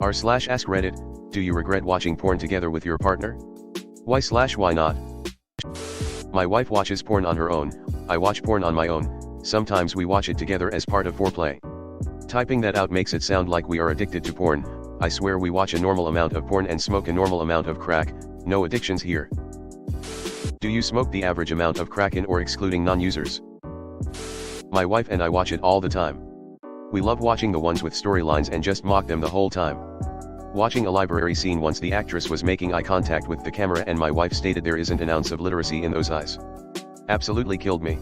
r/AskReddit, do you regret watching porn together with your partner? Why not? My wife watches porn on her own, I watch porn on my own, sometimes we watch it together as part of foreplay. Typing that out makes it sound like we are addicted to porn. I swear we watch a normal amount of porn and smoke a normal amount of crack, no addictions here. Do you smoke the average amount of crack in or excluding non-users? My wife and I watch it all the time. We love watching the ones with storylines and just mock them the whole time. Watching a library scene once the actress was making eye contact with the camera and my wife stated there isn't an ounce of literacy in those eyes. Absolutely killed me.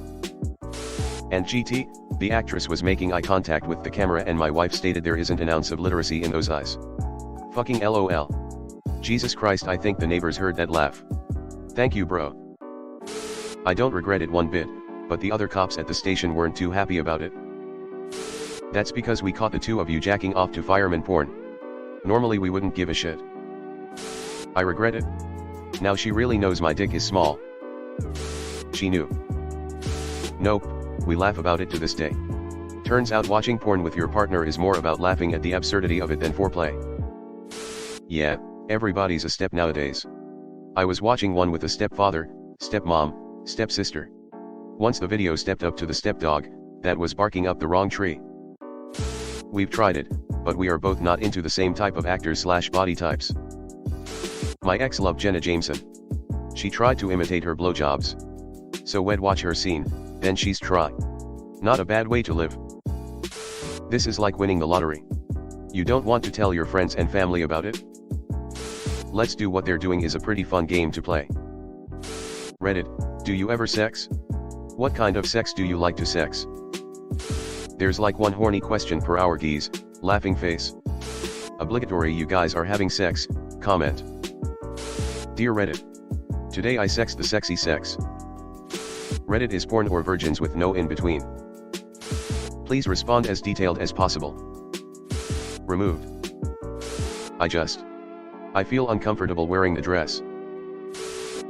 And GT, the actress was making eye contact with the camera and my wife stated there isn't an ounce of literacy in those eyes. Fucking LOL. Jesus Christ, I think the neighbors heard that laugh. Thank you, bro. I don't regret it one bit, but the other cops at the station weren't too happy about it. That's because we caught the two of you jacking off to fireman porn. Normally we wouldn't give a shit. I regret it. Now she really knows my dick is small. She knew. Nope, we laugh about it to this day. Turns out watching porn with your partner is more about laughing at the absurdity of it than foreplay. Yeah, everybody's a step nowadays. I was watching one with a stepfather, stepmom, stepsister. Once the video stepped up to the stepdog, that was barking up the wrong tree. We've tried it, but we are both not into the same type of actors/body types. My ex loved Jenna Jameson. She tried to imitate her blowjobs. So we'd watch her scene, then she's try. Not a bad way to live. This is like winning the lottery. You don't want to tell your friends and family about it? Let's do what they're doing is a pretty fun game to play. Reddit, do you ever sex? What kind of sex do you like to sex? There's like one horny question per hour geez, laughing face. Obligatory, you guys are having sex, comment. Dear Reddit. Today I sexed the sexy sex. Reddit is porn or virgins with no in between. Please respond as detailed as possible. Removed. I feel uncomfortable wearing the dress.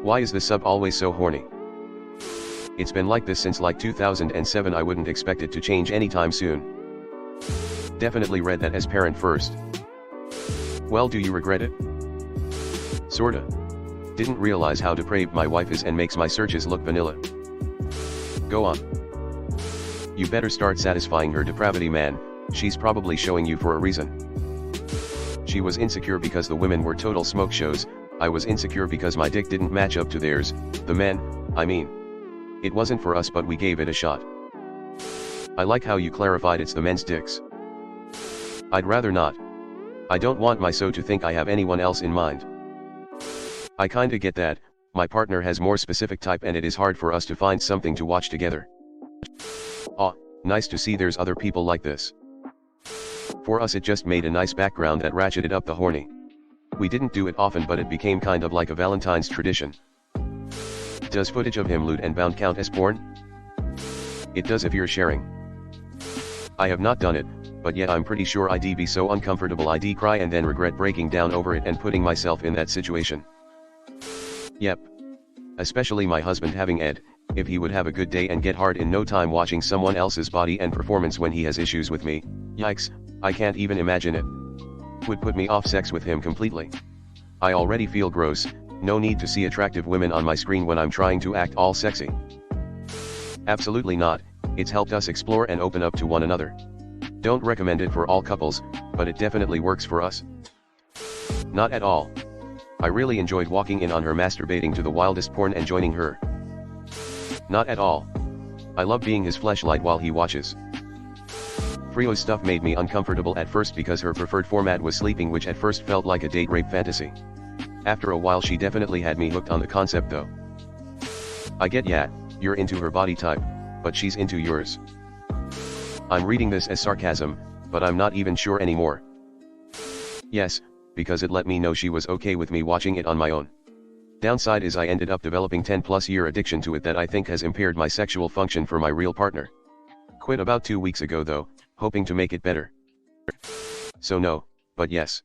Why is the sub always so horny? It's been like this since like 2007. I wouldn't expect it to change anytime soon. Definitely read that as parent first. Well, do you regret it? Sorta. Didn't realize how depraved my wife is and makes my searches look vanilla. Go on. You better start satisfying her depravity, man. She's probably showing you for a reason. She was insecure because the women were total smoke shows. I was insecure because my dick didn't match up to theirs, the men, I mean. It wasn't for us, but we gave it a shot. I like how you clarified it's the men's dicks. I'd rather not. I don't want my so to think I have anyone else in mind. I kinda get that, my partner has more specific type and it is hard for us to find something to watch together. Aw, nice to see there's other people like this. For us it just made a nice background that ratcheted up the horny. We didn't do it often, but it became kind of like a Valentine's tradition. Does footage of him lewd and bound count as porn? It does if you're sharing. I have not done it, but yet I'm pretty sure I'd be so uncomfortable I'd cry and then regret breaking down over it and putting myself in that situation. Yep. Especially my husband having Ed, if he would have a good day and get hard in no time watching someone else's body and performance when he has issues with me, yikes, I can't even imagine it. Would put me off sex with him completely. I already feel gross, no need to see attractive women on my screen when I'm trying to act all sexy. Absolutely not, it's helped us explore and open up to one another. Don't recommend it for all couples, but it definitely works for us. Not at all. I really enjoyed walking in on her masturbating to the wildest porn and joining her. Not at all. I love being his fleshlight while he watches. Frio's stuff made me uncomfortable at first because her preferred format was sleeping, which at first felt like a date rape fantasy. After a while she definitely had me hooked on the concept though. I get you're into her body type, but she's into yours. I'm reading this as sarcasm, but I'm not even sure anymore. Yes, because it let me know she was okay with me watching it on my own. Downside is I ended up developing 10+ year addiction to it that I think has impaired my sexual function for my real partner. Quit about 2 weeks ago though, hoping to make it better. So no, but yes.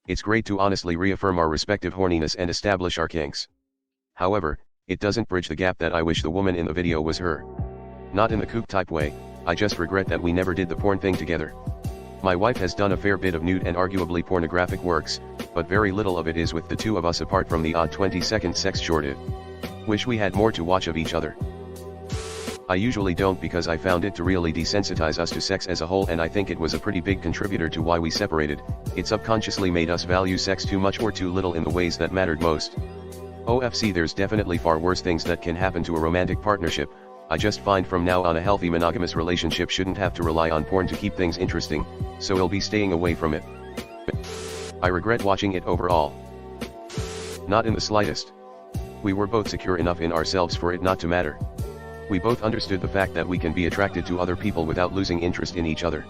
It's great to honestly reaffirm our respective horniness and establish our kinks. However, it doesn't bridge the gap that I wish the woman in the video was her. Not in the kook type way, I just regret that we never did the porn thing together. My wife has done a fair bit of nude and arguably pornographic works, but very little of it is with the two of us apart from the odd 20-second sex shorted. Wish we had more to watch of each other. I usually don't because I found it to really desensitize us to sex as a whole, and I think it was a pretty big contributor to why we separated. It subconsciously made us value sex too much or too little in the ways that mattered most. OFC, there's definitely far worse things that can happen to a romantic partnership. I just find from now on a healthy monogamous relationship shouldn't have to rely on porn to keep things interesting, so I'll be staying away from it. I regret watching it overall. Not in the slightest. We were both secure enough in ourselves for it not to matter. We both understood the fact that we can be attracted to other people without losing interest in each other.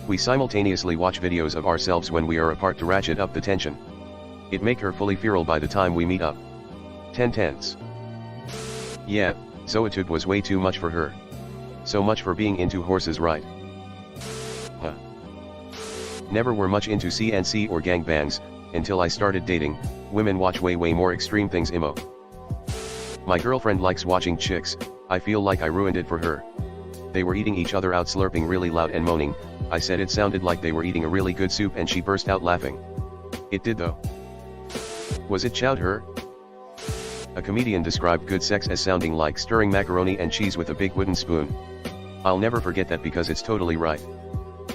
We simultaneously watch videos of ourselves when we are apart to ratchet up the tension. It make her fully feral by the time we meet up. 10 tenths. Yeah, Zoetude was way too much for her. So much for being into horses, right? Huh. Never were much into CNC or gangbangs, until I started dating. Women watch way more extreme things, imo. My girlfriend likes watching chicks. I feel like I ruined it for her. They were eating each other out, slurping really loud and moaning. I said it sounded like they were eating a really good soup and she burst out laughing. It did though. Was it chowed her? A comedian described good sex as sounding like stirring macaroni and cheese with a big wooden spoon. I'll never forget that because it's totally right.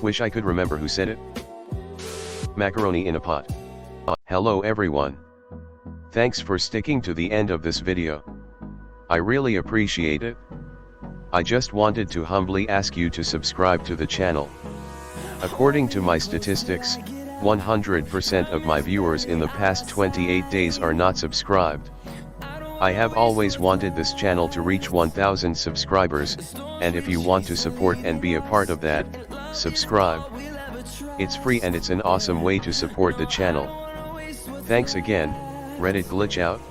Wish I could remember who said it. Macaroni in a pot. Hello everyone. Thanks for sticking to the end of this video. I really appreciate it. I just wanted to humbly ask you to subscribe to the channel. According to my statistics, 100% of my viewers in the past 28 days are not subscribed. I have always wanted this channel to reach 1,000 subscribers, and if you want to support and be a part of that, subscribe. It's free and it's an awesome way to support the channel. Thanks again. Reddit glitch out.